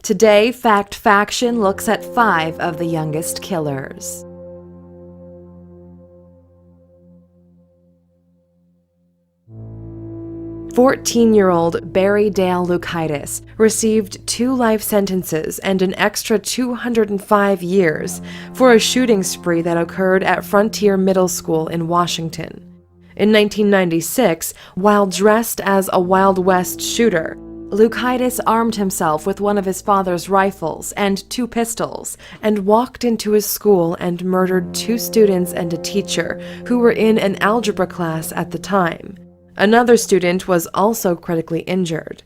Today, Fact Faction looks at 5 of the youngest killers. "14-year-old Barry Dale Lukaitis received 2 life sentences and an extra 205 years for a shooting spree that occurred at Frontier Middle School in Washington. In 1996, while dressed as a Wild West shooter, Lukaitis armed himself with one of his father's rifles and 2 pistols and walked into his school and murdered 2 students and a teacher who were in an algebra class at the time. Another student was also critically injured.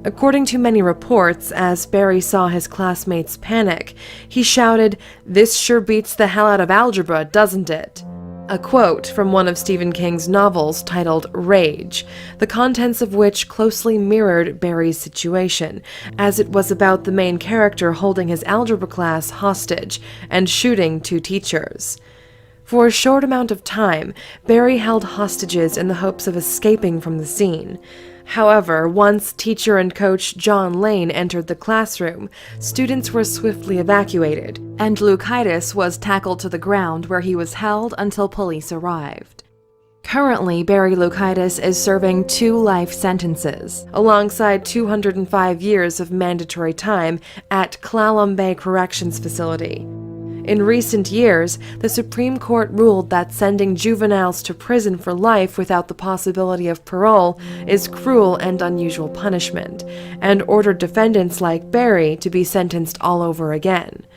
According to many reports, as Barry saw his classmates panic, he shouted, "This sure beats the hell out of algebra, doesn't it?" A quote from one of Stephen King's novels titled Rage, the contents of which closely mirrored Barry's situation, as it was about the main character holding his algebra class hostage and shooting 2 teachers. For a short amount of time, Barry held hostages in the hopes of escaping from the scene. However, once teacher and coach John Lane entered the classroom, students were swiftly evacuated, and Lukaitis was tackled to the ground where he was held until police arrived. Currently, Barry Lukaitis is serving 2 life sentences, alongside 205 years of mandatory time at Clallam Bay Corrections Facility. In recent years, the Supreme Court ruled that sending juveniles to prison for life without the possibility of parole is cruel and unusual punishment, and ordered defendants like Barry to be sentenced all over again.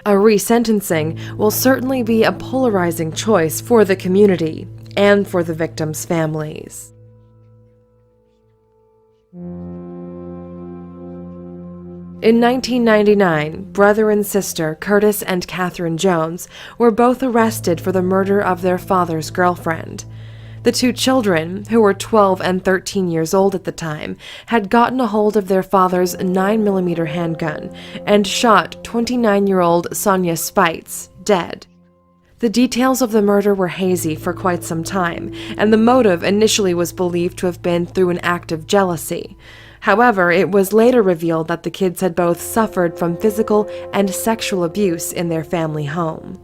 A resentencing will certainly be a polarizing choice for the community and for the victims' families. In 1999, brother and sister Curtis and Catherine Jones were both arrested for the murder of their father's girlfriend. The 2 children, who were 12 and 13 years old at the time, had gotten a hold of their father's 9mm handgun and shot 29-year-old Sonia Spites dead. The details of the murder were hazy for quite some time, and the motive initially was believed to have been through an act of jealousy. However, it was later revealed that the kids had both suffered from physical and sexual abuse in their family home.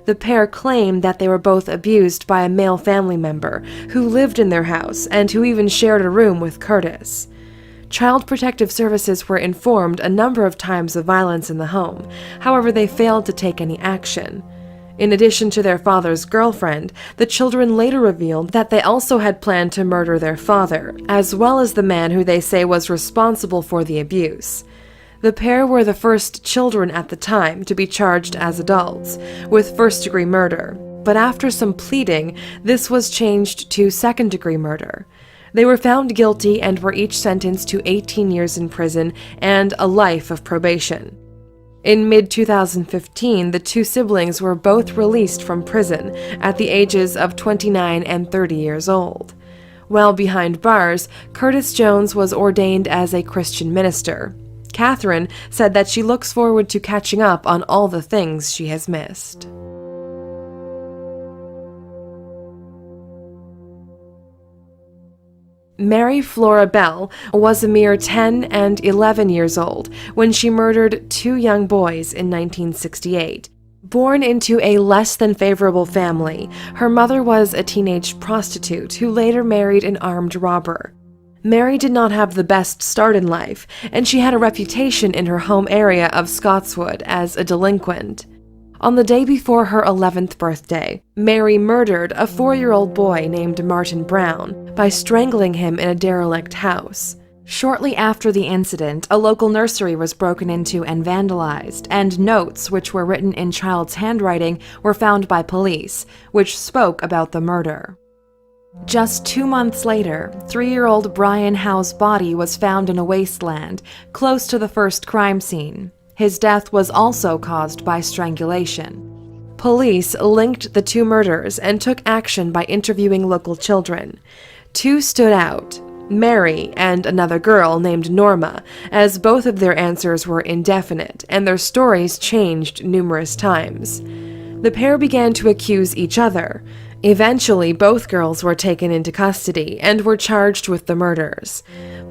The pair claimed that they were both abused by a male family member who lived in their house and who even shared a room with Curtis. Child Protective Services were informed a number of times of violence in the home, however they failed to take any action. In addition to their father's girlfriend, the children later revealed that they also had planned to murder their father, as well as the man who they say was responsible for the abuse. The pair were the first children at the time to be charged as adults, with first-degree murder, but after some pleading, this was changed to second-degree murder. They were found guilty and were each sentenced to 18 years in prison and a life of probation. In mid-2015, the 2 siblings were both released from prison at the ages of 29 and 30 years old. While behind bars, Curtis Jones was ordained as a Christian minister. Catherine said that she looks forward to catching up on all the things she has missed. Mary Flora Bell was a mere 10 and 11 years old when she murdered 2 young boys in 1968. Born into a less than favorable family, her mother was a teenage prostitute who later married an armed robber. Mary did not have the best start in life, and she had a reputation in her home area of Scotswood as a delinquent. On the day before her 11th birthday, Mary murdered a 4-year-old boy named Martin Brown by strangling him in a derelict house. Shortly after the incident, a local nursery was broken into and vandalized, and notes, which were written in child's handwriting, were found by police, which spoke about the murder. Just 2 months later, 3-year-old Brian Howe's body was found in a wasteland, close to the first crime scene. His death was also caused by strangulation. Police linked the 2 murders and took action by interviewing local children. 2 stood out, Mary and another girl named Norma, as both of their answers were indefinite and their stories changed numerous times. The pair began to accuse each other. Eventually, both girls were taken into custody and were charged with the murders.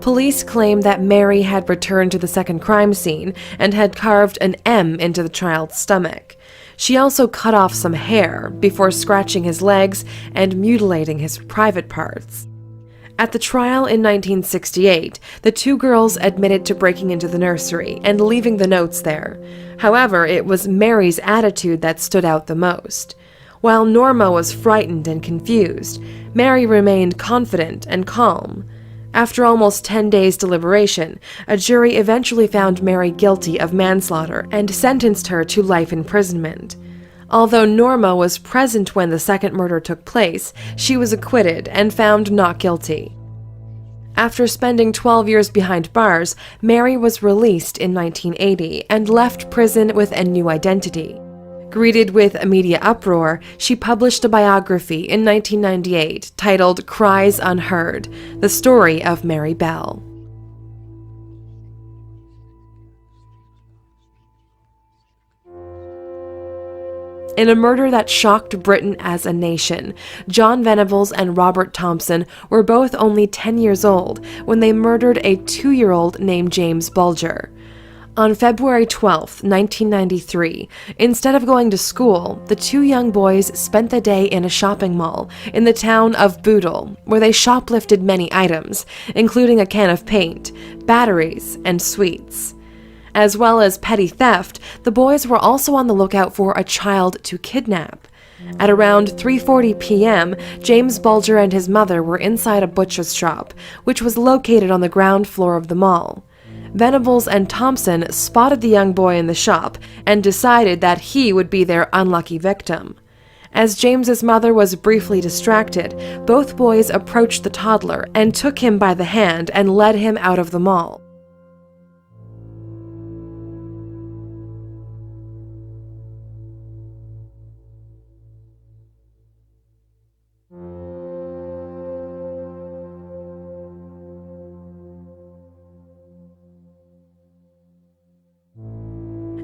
Police claim that Mary had returned to the second crime scene and had carved an M into the child's stomach. She also cut off some hair before scratching his legs and mutilating his private parts. At the trial in 1968, the two girls admitted to breaking into the nursery and leaving the notes there. However, it was Mary's attitude that stood out the most. While Norma was frightened and confused, Mary remained confident and calm. After almost 10 days' deliberation, a jury eventually found Mary guilty of manslaughter and sentenced her to life imprisonment. Although Norma was present when the second murder took place, she was acquitted and found not guilty. After spending 12 years behind bars, Mary was released in 1980 and left prison with a new identity. Greeted with a media uproar, she published a biography in 1998 titled Cries Unheard: The Story of Mary Bell. In a murder that shocked Britain as a nation, John Venables and Robert Thompson were both only 10 years old when they murdered a 2-year-old named James Bulger. On February 12, 1993, instead of going to school, the two young boys spent the day in a shopping mall in the town of Bootle, where they shoplifted many items, including a can of paint, batteries, and sweets. As well as petty theft, the boys were also on the lookout for a child to kidnap. At around 3:40 p.m., James Bulger and his mother were inside a butcher's shop, which was located on the ground floor of the mall. Venables and Thompson spotted the young boy in the shop and decided that he would be their unlucky victim. As James's mother was briefly distracted, both boys approached the toddler and took him by the hand and led him out of the mall.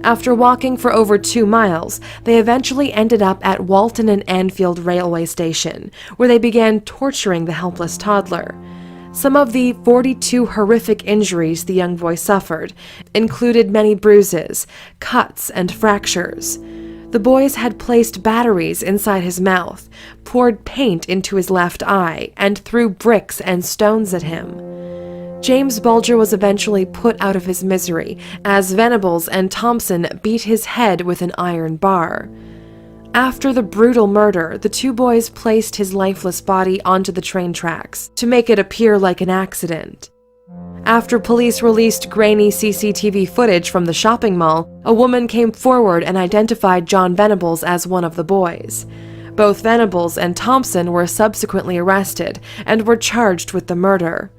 After walking for over 2 miles, they eventually ended up at Walton and Anfield Railway Station, where they began torturing the helpless toddler. Some of the 42 horrific injuries the young boy suffered included many bruises, cuts, and fractures. The boys had placed batteries inside his mouth, poured paint into his left eye, and threw bricks and stones at him. James Bulger was eventually put out of his misery as Venables and Thompson beat his head with an iron bar. After the brutal murder, the two boys placed his lifeless body onto the train tracks to make it appear like an accident. After police released grainy CCTV footage from the shopping mall, a woman came forward and identified John Venables as one of the boys. Both Venables and Thompson were subsequently arrested and were charged with the murder.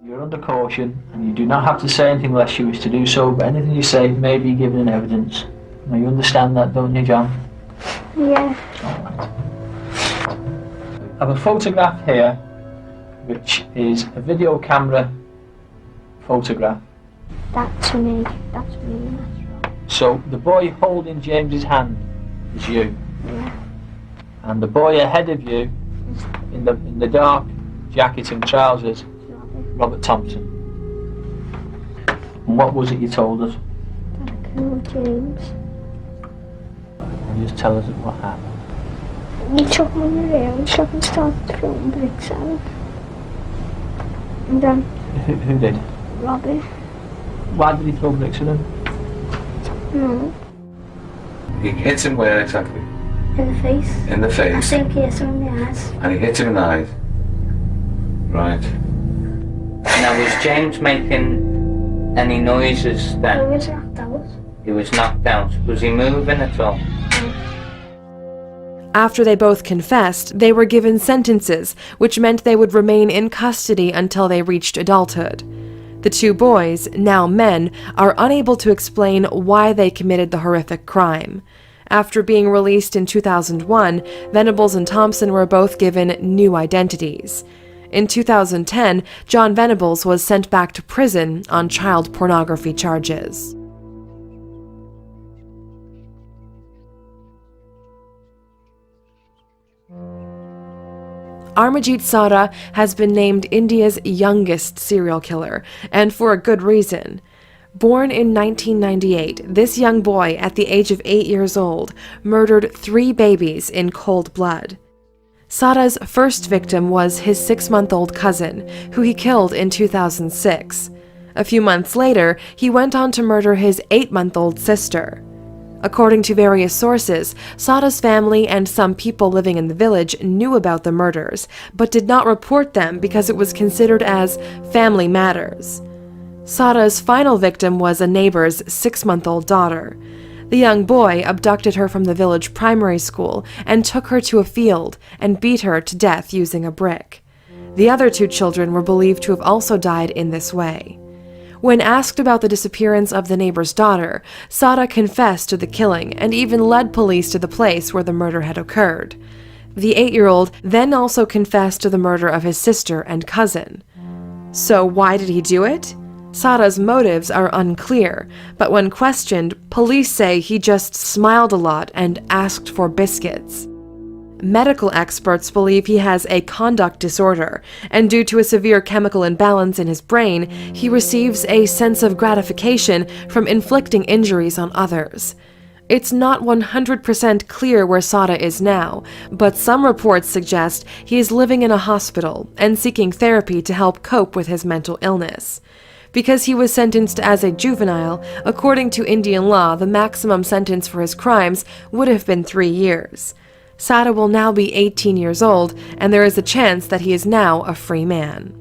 You're under caution, and you do not have to say anything unless you wish to do so, but anything you say may be given in evidence. Now you understand that, don't you, John? Yeah. Alright. I have a photograph here, which is a video camera photograph. That's me. That's me. So the boy holding James's hand is you. Yeah. And the boy ahead of you, in the dark jacket and trousers, Robert Thompson. And what was it you told us? That I killed James. Can you just tell us what happened? He took me in the rail shop and started throwing bricks at him. And then Who did? Robbie. Why did he throw bricks at him? No. He hits him where exactly? In the face. In the I face. think he hit him in the eyes. And he hits him in the eyes. Right. Now, was James making any noises He then? was knocked out. He was knocked out. Was he moving at all? After they both confessed, they were given sentences, which meant they would remain in custody until they reached adulthood. The two boys, now men, are unable to explain why they committed the horrific crime. After being released in 2001, Venables and Thompson were both given new identities. In 2010, John Venables was sent back to prison on child pornography charges. Amarjit Sada has been named India's youngest serial killer, and for a good reason. Born in 1998, this young boy, at the age of 8 years old, murdered 3 babies in cold blood. Sada's first victim was his 6-month-old cousin, who he killed in 2006. A few months later, he went on to murder his 8-month-old sister. According to various sources, Sada's family and some people living in the village knew about the murders, but did not report them because it was considered as family matters. Sada's final victim was a neighbor's 6-month-old daughter. The young boy abducted her from the village primary school and took her to a field and beat her to death using a brick. The other 2 children were believed to have also died in this way. When asked about the disappearance of the neighbor's daughter, Sada confessed to the killing and even led police to the place where the murder had occurred. The 8-year-old then also confessed to the murder of his sister and cousin. So why did he do it? Sada's motives are unclear, but when questioned, police say he just smiled a lot and asked for biscuits. Medical experts believe he has a conduct disorder, and due to a severe chemical imbalance in his brain, he receives a sense of gratification from inflicting injuries on others. It's not 100% clear where Sada is now, but some reports suggest he is living in a hospital and seeking therapy to help cope with his mental illness. Because he was sentenced as a juvenile, according to Indian law, the maximum sentence for his crimes would have been 3 years. Sada will now be 18 years old, and there is a chance that he is now a free man.